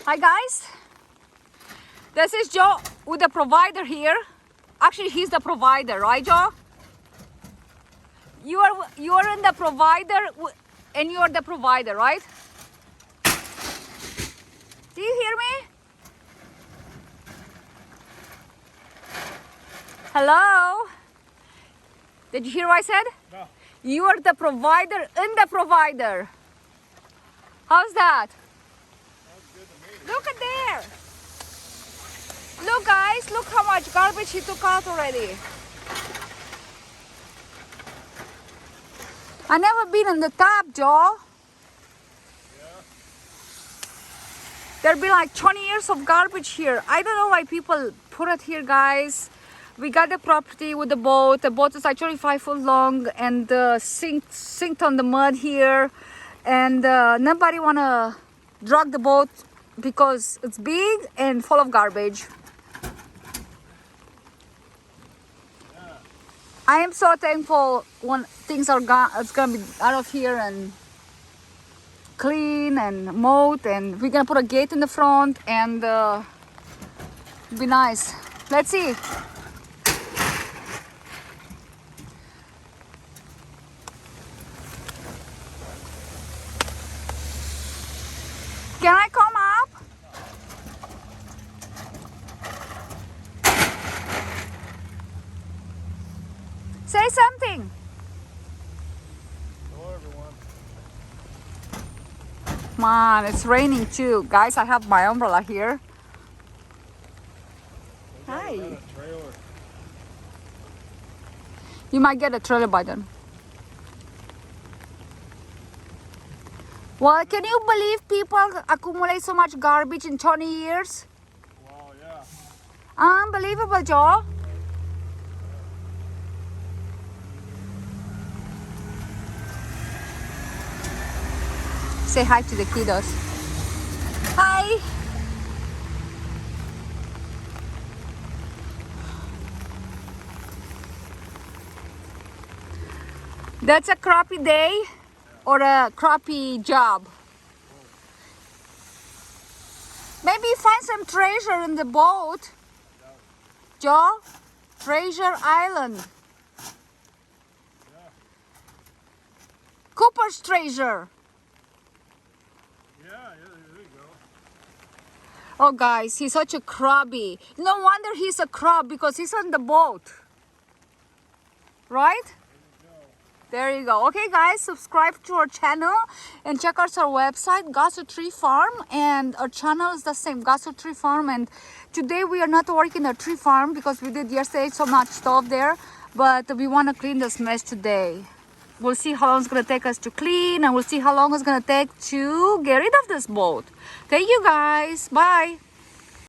Hi guys, this is Joe with the provider here. Actually, he's the provider, right, Joe? You are in the provider, and you are the provider, right? Do you hear me? Hello? Did you hear what I said? No. You are the provider in the provider. How's that? Sounds good to me. Look at there. Look guys, look how much garbage he took out already. I never been in the tap, Joe. Yeah. There'll be like 20 years of garbage here. I don't know why people put it here, guys. We got the property with the boat. The boat is actually 5 foot long and sinked on the mud here. And nobody wanna drag the boat because it's big and full of garbage. Yeah. I am so thankful when things are gone. It's gonna be out of here and clean and mowed, and we're gonna put a gate in the front and be nice. Let's see. Can I come up? Say something. Hello, everyone. Come on, it's raining too. Guys, I have my umbrella here. Hi. Is that a trailer? You might get a trailer by then. Well, can you believe people accumulate so much garbage in 20 years? Wow, yeah. Unbelievable, Joe. Say hi to the kiddos. Hi. That's a crappy day or a crappy job. Maybe find some treasure in the boat. Joe, Treasure Island. Yeah. Cooper's treasure. Yeah, there you go. Oh guys, he's such a crabby. No wonder he's a crab because he's on the boat. Right? There you go. Okay guys, subscribe to our channel and check out our website, Gosser Tree Farm, and our channel is the same, Gosser Tree Farm. And today we are not working a tree farm because we did yesterday so much stuff there, but we want to clean this mess today. We'll see how long it's going to take us to clean, and we'll see how long it's going to take to get rid of this boat. Thank you guys. Bye.